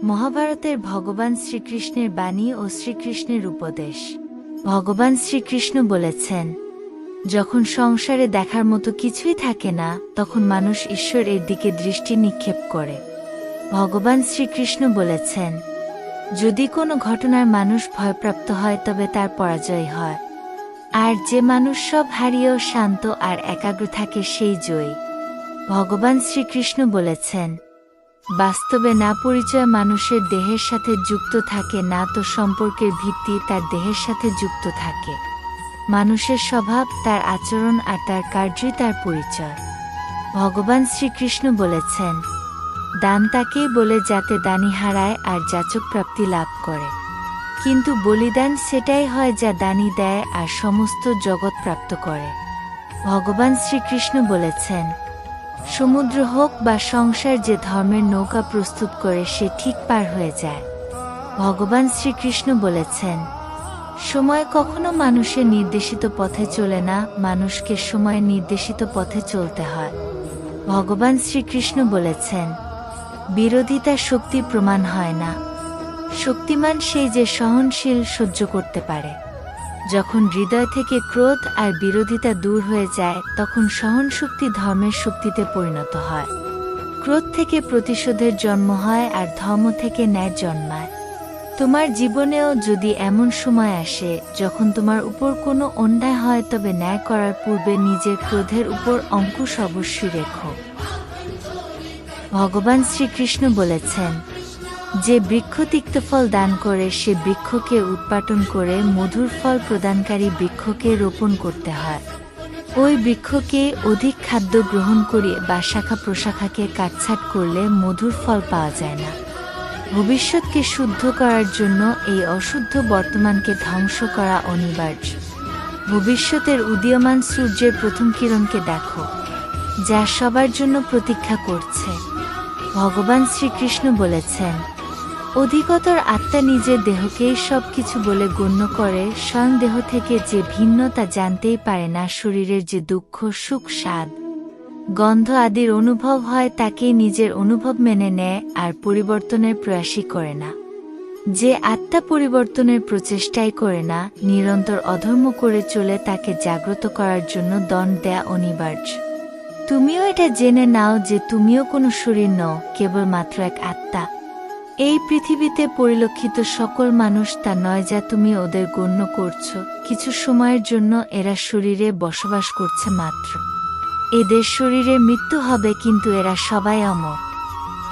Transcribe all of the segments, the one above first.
মহাভারতের ভগবান শ্রীকৃষ্ণের বাণী ও শ্রীকৃষ্ণের উপদেশ। ভগবান শ্রীকৃষ্ণ বলেছেন, যখন সংসারে দেখার মতো কিছুই থাকে না, তখন মানুষ ঈশ্বরের দিকে দৃষ্টি নিক্ষেপ করে। ভগবান শ্রীকৃষ্ণ বলেছেন, যদি কোনো ঘটনার মানুষ ভয়প্রাপ্ত হয় তবে তার পরাজয় হয়, আর যে মানুষ সব হারিয়েও শান্ত আর একাগ্র থাকে সেই জয়ী। ভগবান শ্রীকৃষ্ণ বলেছেন, বাস্তবে না পরিচয় মানুষের দেহের সাথে যুক্ত থাকে, না তো সম্পর্কের ভিত্তি তার দেহের সাথে যুক্ত থাকে। মানুষের স্বভাব, তার আচরণ আর তার কার্যই তার পরিচয়। ভগবান শ্রীকৃষ্ণ বলেছেন, দান তাকেই বলে যাতে দানি হারায় আর যাচক প্রাপ্তি লাভ করে, কিন্তু বলিদান সেটাই হয় যা দানি দেয় আর সমস্ত জগৎ প্রাপ্ত করে। ভগবান শ্রীকৃষ্ণ বলেছেন, সমুদ্র হোক বা সংসার, যে ধর্মের নৌকা প্রস্তুত করে সে ঠিক পার হয়ে যায়। ভগবান শ্রীকৃষ্ণ বলেছেন, সময় কখনো মানুষের নির্দেশিত পথে চলে না, মানুষকে সময় নির্দেশিত পথে চলতে হয়। ভগবান শ্রীকৃষ্ণ বলেছেন, বিরোধিতা শক্তি প্রমাণ হয় না, শক্তিমান সেই যে সহনশীল, সহ্য করতে পারে। যখন হৃদয় থেকে ক্রোধ আর বিরোধিতা দূর হয়ে যায়, তখন সহনশক্তি ধর্মের শক্তিতে পরিণত হয়। ক্রোধ থেকে প্রতিশোধের জন্ম হয় আর ধর্ম থেকে ন্যায় জন্মায়। তোমার জীবনেও যদি এমন সময় আসে যখন তোমার উপর কোনো অন্যায় হয়, তবে ন্যায় করার পূর্বে নিজের ক্রোধের উপর অঙ্কুশ অবশ্যই রেখো। ভগবান শ্রীকৃষ্ণ বলেছেন, যে বৃক্ষ তিক্ত ফল দান করে সে বৃক্ষকে উৎপাটন করে মধুর ফল প্রদানকারী বৃক্ষকে রোপণ করতে হয়। ওই বৃক্ষকে অধিক খাদ্য গ্রহণ করিয়ে বা শাখা প্রশাখাকে কাটছাঁট করলে মধুর ফল পাওয়া যায় না। ভবিষ্যৎকে শুদ্ধ করার জন্য এই অশুদ্ধ বর্তমানকে ধ্বংস করা অনিবার্য। ভবিষ্যতের উদীয়মান সূর্যের প্রথম কিরণকে দেখো, যা সবার জন্য প্রতীক্ষা করছে। ভগবান শ্রীকৃষ্ণ বলেছেন, অধিকতর আত্মা নিজের দেহকেই সবকিছু বলে গণ্য করে, স্বয়ং দেহ থেকে যে ভিন্ন তা জানতেই পারে না। শরীরের যে দুঃখ, সুখ, স্বাদ, গন্ধ আদির অনুভব হয় তাকেই নিজের অনুভব মেনে নেয় আর পরিবর্তনের প্রয়াসই করে না। যে আত্মা পরিবর্তনের প্রচেষ্টাই করে না, নিরন্তর অধর্ম করে চলে, তাকে জাগ্রত করার জন্য দণ্ড দেয়া অনিবার্য। তুমিও এটা জেনে নাও যে তুমিও কোনো শরীর নও, কেবলমাত্র এক আত্মা। এই পৃথিবীতে পরিলক্ষিত সকল মানুষ তা নয় যা তুমি ওদের গণ্য করছো। কিছু সময়ের জন্য এরা শরীরে বসবাস করছে মাত্র। এদের শরীরে মৃত্যু হবে, কিন্তু এরা সবাই অমর।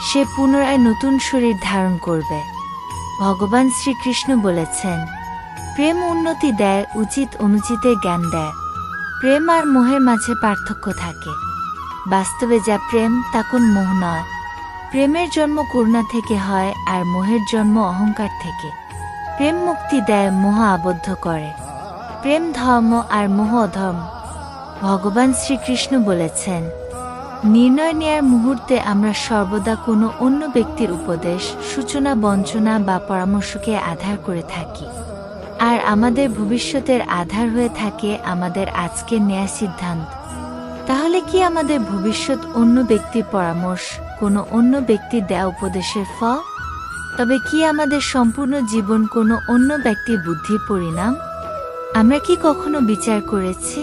সে পুনরায় নতুন শরীর ধারণ করবে। ভগবান শ্রীকৃষ্ণ বলেছেন, প্রেম উন্নতি দেয়, উচিত অনুচিতের জ্ঞান দেয়। প্রেম আর মোহের মাঝে পার্থক্য থাকে। বাস্তবে যা প্রেম তা কোন মোহ নয়। প্রেমের জন্ম করুণা থেকে হয় আর মোহের জন্ম অহংকার থেকে। প্রেম মুক্তি দেয়, মোহ আবদ্ধ করে। প্রেম ধর্ম আর মোহ অধর্ম। ভগবান শ্রীকৃষ্ণ বলেছেন, নির্ণয় নেয়ার মুহূর্তে আমরা সর্বদা কোনো অন্য ব্যক্তির উপদেশ, সূচনা, বঞ্চনা বা পরামর্শকে আধার করে থাকি, আর আমাদের ভবিষ্যতের আধার হয়ে থাকে আমাদের আজকের নেয়া সিদ্ধান্ত। তাহলে কি আমাদের ভবিষ্যৎ অন্য ব্যক্তির পরামর্শ, কোনো অন্য ব্যক্তির দেয়া উপদেশের ফল? তবে কি আমাদের সম্পূর্ণ জীবন কোনো অন্য ব্যক্তির বুদ্ধির পরিণাম? আমরা কি কখনো বিচার করেছি?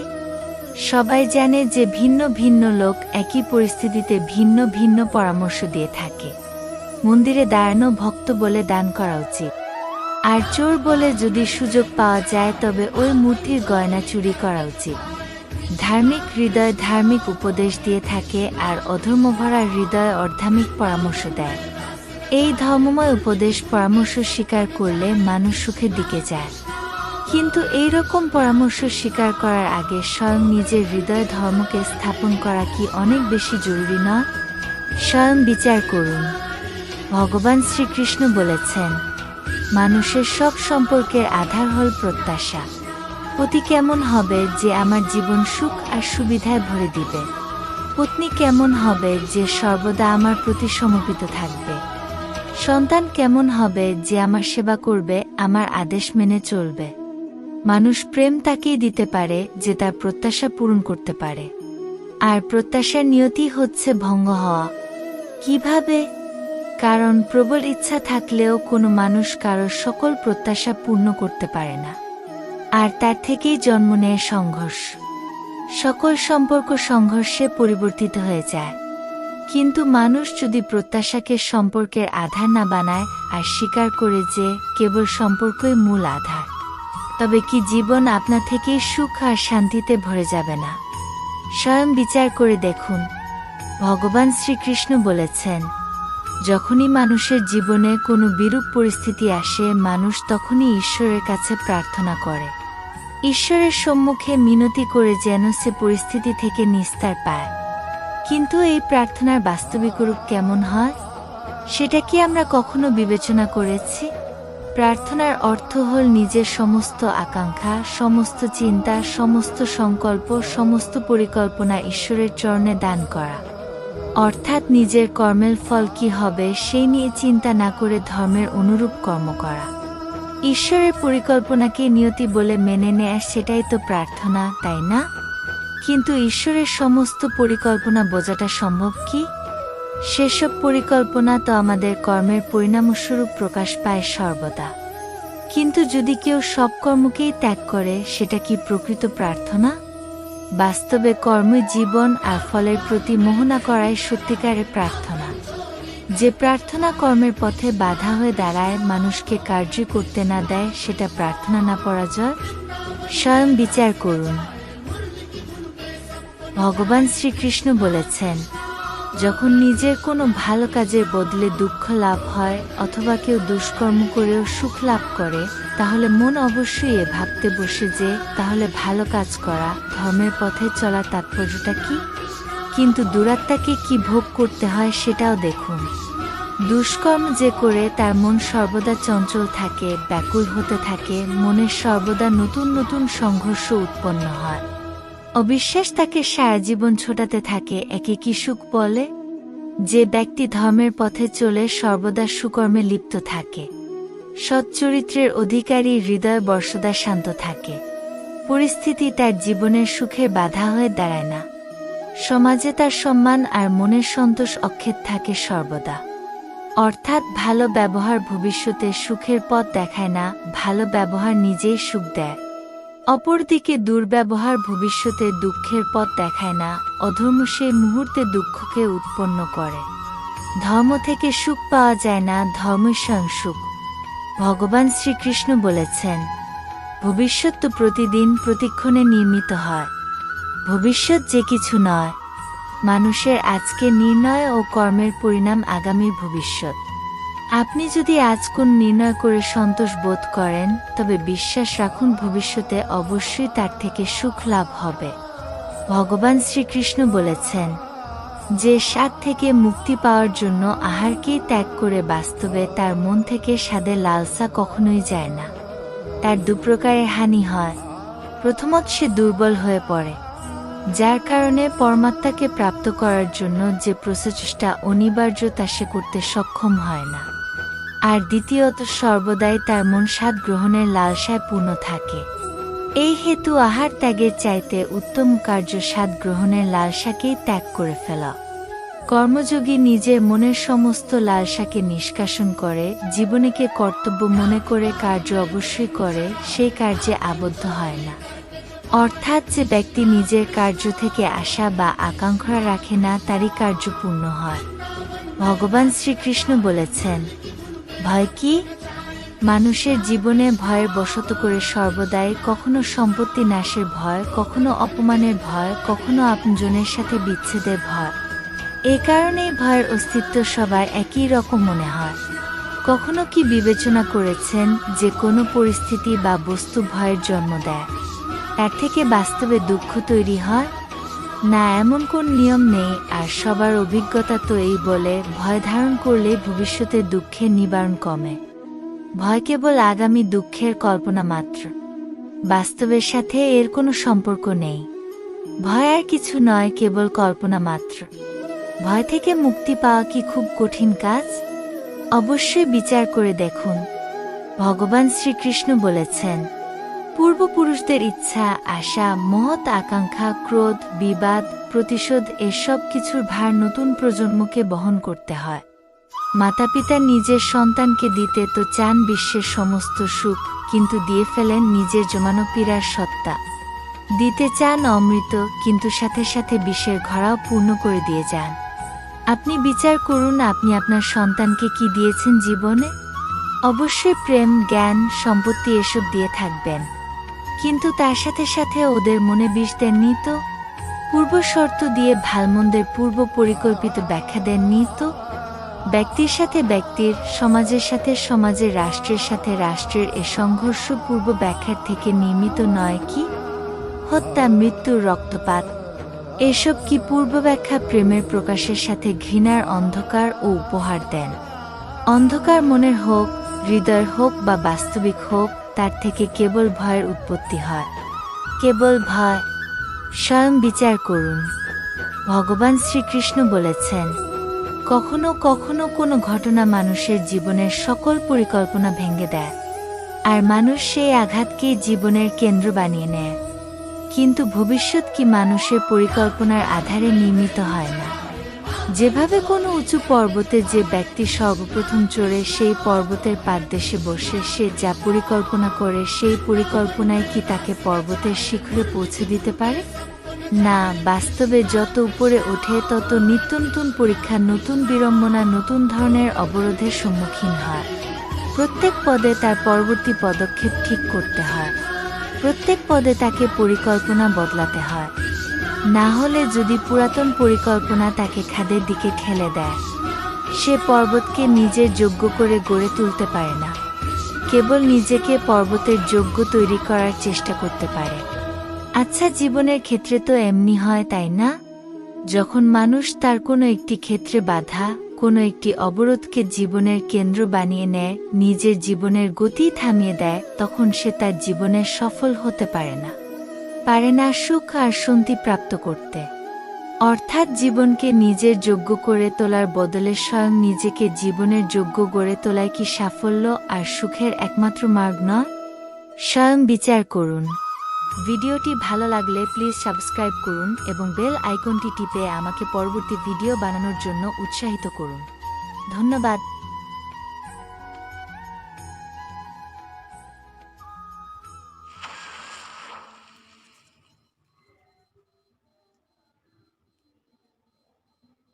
সবাই জানে যে ভিন্ন ভিন্ন লোক একই পরিস্থিতিতে ভিন্ন ভিন্ন পরামর্শ দিয়ে থাকে। মন্দিরে দাঁড়ানো ভক্ত বলে দান করা উচিত, আর চোর বলে যদি সুযোগ পাওয়া যায় তবে ওই মূর্তির গয়না চুরি করা উচিত। ধার্মিক হৃদয় ধার্মিক উপদেশ দিয়ে থাকে, আর অধর্মভরা হৃদয় অর্ধামিক পরামর্শ দেয়। এই ধর্মময় উপদেশ পরামর্শ স্বীকার করলে মানুষ সুখের দিকে যায়। কিন্তু এই রকম পরামর্শ স্বীকার করার আগে স্বয়ং নিজের হৃদয় ধর্মকে স্থাপন করা কি অনেক বেশি জরুরি নয়? স্বয়ং বিচার করুন। ভগবান শ্রীকৃষ্ণ বলেছেন, মানুষের সব সম্পর্কের আধার হল প্রত্যাশা। পতি কেমন হবে যে আমার জীবন সুখ আর সুবিধায় ভরে দিবে? পত্নী কেমন হবে যে সর্বদা আমার প্রতি সমর্পিত থাকবে? সন্তান কেমন হবে যে আমার সেবা করবে, আমার আদেশ মেনে চলবে? মানুষ প্রেম তাকেই দিতে পারে যে তার প্রত্যাশা পূরণ করতে পারে, আর প্রত্যাশার নিয়তি হচ্ছে ভঙ্গ হওয়া। কিভাবে? কারণ প্রবল ইচ্ছা থাকলেও কোনো মানুষ কারোর সকল প্রত্যাশা পূর্ণ করতে পারে না, আর তার থেকেই জন্ম নেয় সংঘর্ষ। সকল সম্পর্ক সংঘর্ষে পরিবর্তিত হয়ে যায়। কিন্তু মানুষ যদি প্রত্যাশাকে সম্পর্কের আধার না বানায় আর স্বীকার করে যে কেবল সম্পর্কই মূল আধার, তবে কি জীবন আপনা থেকেই সুখ আর শান্তিতে ভরে যাবে না? স্বয়ং বিচার করে দেখুন। ভগবান শ্রীকৃষ্ণ বলেছেন, যখনই মানুষের জীবনে কোনো বিরূপ পরিস্থিতি আসে, মানুষ তখনই ঈশ্বরের কাছে প্রার্থনা করে, ঈশ্বরের সম্মুখে মিনতি করে যেন সে পরিস্থিতি থেকে নিস্তার পায়। কিন্তু এই প্রার্থনার বাস্তবিক রূপ কেমন হয়, সেটা কি আমরা কখনো বিবেচনা করেছি? প্রার্থনার অর্থ হল নিজের সমস্ত আকাঙ্ক্ষা, সমস্ত চিন্তা, সমস্ত সংকল্প, সমস্ত পরিকল্পনা ঈশ্বরের চরণে দান করা। অর্থাৎ নিজের কর্মের ফল কি হবে সেই নিয়ে চিন্তা না করে ধর্মের অনুরূপ কর্ম করা। ঈশ্বরের পরিকল্পনাকে নিয়তি বলে মেনে নেয়া, সেটাই তো প্রার্থনা, তাই না? কিন্তু ঈশ্বরের সমস্ত পরিকল্পনা বোঝাটা সম্ভব কি? সেসব পরিকল্পনা তো আমাদের কর্মের পরিণামস্বরূপ প্রকাশ পায় সর্বদা। কিন্তু যদি কেউ সব কর্মকেই ত্যাগ করে, সেটা কি প্রকৃত প্রার্থনা? বাস্তবে কর্মই জীবন, আর ফলের প্রতি মোহনা করাই সত্যিকারের প্রার্থনা। যে প্রার্থনা কর্মের পথে বাধা হয়ে দাঁড়ায়, মানুষকে কার্য করতে না দেয়, সেটা প্রার্থনা না পরাজয়? স্বয়ং বিচার করুন। ভগবান শ্রীকৃষ্ণ বলেছেন, যখন নিজের কোনো ভালো কাজের বদলে দুঃখ লাভ হয় অথবা কেউ দুষ্কর্ম করেও সুখ লাভ করে, তাহলে মন অবশ্যই এ ভাবতে বসে যে তাহলে ভালো কাজ করা, ধর্মের পথে চলার তাৎপর্যটা কি? কিন্তু দুরাত্মাকে কি ভোগ করতে হয় সেটাও দেখুন। দুষ্কর্ম যে করে তার মন সর্বদা চঞ্চল থাকে, ব্যাকুল হতে থাকে, মনের সর্বদা নতুন নতুন সংঘর্ষ উৎপন্ন হয়। অবিশ্বাস তাকে সারা জীবন ছোটাতে থাকে। একে কি সুখ বলে? যে ব্যক্তি ধর্মের পথে চলে সর্বদা সুকর্মে লিপ্ত থাকে, সচ্চরিত্রের অধিকারী, হৃদয় বর্ষদা শান্ত থাকে, পরিস্থিতি তার জীবনের সুখের বাধা হয়ে দাঁড়ায় না, সমাজে তার সম্মান আর মনের সন্তোষ অক্ষেপ থাকে সর্বদা। অর্থাৎ ভালো ব্যবহার ভবিষ্যতে সুখের পথ দেখায় না, ভালো ব্যবহার নিজেই সুখ দেয়। অপরদিকে দুর্ব্যবহার ভবিষ্যতে দুঃখের পথ দেখায় না, অধর্ম সেই মুহূর্তে দুঃখকে উৎপন্ন করে। ধর্ম থেকে সুখ পাওয়া যায় না, ধর্মই স্বয়ং সুখ। ভগবান শ্রীকৃষ্ণ বলেছেন, ভবিষ্যৎ তো প্রতিদিন প্রতিক্ষণে নির্মিত হয়। ভবিষ্যৎ যে কিছু নয়, মানুষের আজকের নির্ণয় ও কর্মের পরিণাম আগামীর ভবিষ্যৎ। আপনি যদি আজ কোন নির্ণয় করে সন্তোষ বোধ করেন, তবে বিশ্বাস রাখুন ভবিষ্যতে অবশ্যই তার থেকে সুখ লাভ হবে। ভগবান শ্রীকৃষ্ণ বলেছেন, যে স্বাদ থেকে মুক্তি পাওয়ার জন্য আহারকেই ত্যাগ করে, বাস্তবে তার মন থেকে স্বাদের লালসা কখনোই যায় না। তার দুপ্রকারের হানি হয়। প্রথমত, সে দুর্বল হয়ে পড়ে, যার কারণে পরমাত্মাকে প্রাপ্ত করার জন্য যে প্রচেষ্টা অনিবার্য তা সে করতে সক্ষম হয় না। আর দ্বিতীয়ত, সর্বদাই তার মন স্বাদ গ্রহণের লালসায় পূর্ণ থাকে। এই হেতু আহার ত্যাগের চাইতে উত্তম কার্য স্বাদ গ্রহণের লালসাকেই ত্যাগ করে ফেলা। কর্মযোগী নিজের মনের সমস্ত লালসাকে নিষ্কাশন করে, জীবনেকে কর্তব্য মনে করে কার্য অবশ্যই করে, সেই কার্যে আবদ্ধ হয় না। অর্থাৎ যে ব্যক্তি নিজের কার্য থেকে আশা বা আকাঙ্ক্ষা রাখে না, তারই কার্য পূর্ণ হয়। ভগবান শ্রীকৃষ্ণ বলেছেন, ভয় কি? মানুষের জীবনে ভয়ের বশত করে সর্বদাই কখনো সম্পত্তি নাশের ভয়, কখনো অপমানের ভয়, কখনো আপনজনের সাথে বিচ্ছেদের ভয়। এ কারণেই ভয়ের অস্তিত্ব সবার একই রকম মনে হয়। কখনো কি বিবেচনা করেছেন যে কোনো পরিস্থিতি বা বস্তু ভয়ের জন্ম দেয়, তার থেকে বাস্তবে দুঃখ তৈরি হয় না? এমন কোন নিয়ম নেই। আর সবার অভিজ্ঞতা তো এই বলে, ভয় ধারণ করলে ভবিষ্যতের দুঃখের নিবারণ কমে। ভয় কেবল আগামী দুঃখের কল্পনা মাত্র, বাস্তবের সাথে এর কোনো সম্পর্ক নেই। ভয় আর কিছু নয়, কেবল কল্পনা মাত্র। ভয় থেকে মুক্তি পাওয়া কি খুব কঠিন কাজ? অবশ্যই বিচার করে দেখুন। ভগবান শ্রীকৃষ্ণ বলেছেন, পূর্বপুরুষদের ইচ্ছা, আশা, মহৎ আকাঙ্ক্ষা, ক্রোধ, বিবাদ, প্রতিশোধ এসব কিছুর ভার নতুন প্রজন্মকে বহন করতে হয়। মাতাপিতা নিজের সন্তানকে দিতে তো চান বিশ্বের সমস্ত সুখ, কিন্তু দিয়ে ফেলেন নিজের জমানো পীড়ার সত্তা। দিতে চান অমৃত, কিন্তু সাথে সাথে বিষের ঘড়াও পূর্ণ করে দিয়ে যান। আপনি বিচার করুন, আপনি আপনার সন্তানকে কি দিয়েছেন জীবনে? অবশ্যই প্রেম, জ্ঞান, সম্পত্তি এসব দিয়ে থাকবেন, কিন্তু তার সাথে সাথে ওদের মনে বিষ দেননি তো? পূর্ব শর্ত দিয়ে ভালমন্দের পূর্ব পরিকল্পিত ব্যাখ্যা দেননি তো? ব্যক্তির সাথে ব্যক্তির, সমাজের সাথে সমাজের, রাষ্ট্রের সাথে রাষ্ট্রের এ সংঘর্ষ পূর্ব ব্যাখ্যার থেকে নির্মিত নয় কি? হত্যা, মৃত্যু, রক্তপাত, এসব কি পূর্ব ব্যাখ্যা? প্রেমের প্রকাশের সাথে ঘৃণার অন্ধকার ও উপহার দেন। অন্ধকার মনের হোক, হৃদয়ের হোক বা বাস্তবিক হোক, তার থেকে কেবল ভয়ের উৎপত্তি হয়। কেবল ভয়। স্বয়ং বিচার করুন। ভগবান শ্রীকৃষ্ণ বলেছেন, কখনো কখনো কোনো ঘটনা মানুষের জীবনের সকল পরিকল্পনা ভেঙে দেয়, আর মানুষ সেই আঘাতকেই জীবনের কেন্দ্র বানিয়ে নেয়। কিন্তু ভবিষ্যৎ কি মানুষের পরিকল্পনার আধারে নির্মিত হয় না? যেভাবে কোনো উঁচু পর্বতে যে ব্যক্তি সর্বপ্রথম চড়ে সেই পর্বতের পাদদেশে বসে সে যা পরিকল্পনা করে, সেই পরিকল্পনায় কি তাকে পর্বতের শিখরে পৌঁছে দিতে পারে? না, বাস্তবে যত উপরে ওঠে তত নিত্য নতুন পরীক্ষা, নতুন বিড়ম্বনা, নতুন ধরনের অবরোধের সম্মুখীন হয়। প্রত্যেক পদে তার পরবর্তী পদক্ষেপ ঠিক করতে হয়। প্রত্যেক পদে তাকে পরিকল্পনা বদলাতে হয়। না হলে যদি পুরাতন পরিকল্পনা তাকে খাদের দিকে ঠেলে দেয়, সে পর্বতকে নিজের যোগ্য করে গড়ে তুলতে পারে না, কেবল নিজেকে পর্বতের যোগ্য তৈরি করার চেষ্টা করতে পারে। আচ্ছা, জীবনের ক্ষেত্রে তো এমনি হয়, তাই না? যখন মানুষ তার কোনো একটি ক্ষেত্রে বাধা, কোনো একটি অবরোধকে জীবনের কেন্দ্র বানিয়ে নেয়, নিজের জীবনের গতি থামিয়ে দেয়, তখন সে তার জীবনে সফল হতে পারে না সুখ আর শান্তি প্রাপ্ত করতে। অর্থাৎ জীবনকে নিজের যোগ্য করে তোলার বদলে স্বয়ং নিজেকে জীবনের যোগ্য গড়ে তোলাই কি সাফল্য আর সুখের একমাত্র মার্গ নয়? স্বয়ং বিচার করুন। ভিডিওটি ভালো লাগলে প্লিজ সাবস্ক্রাইব করুন এবং বেল আইকনটি টিপে আমাকে পরবর্তী ভিডিও বানানোর জন্য উৎসাহিত করুন। ধন্যবাদ।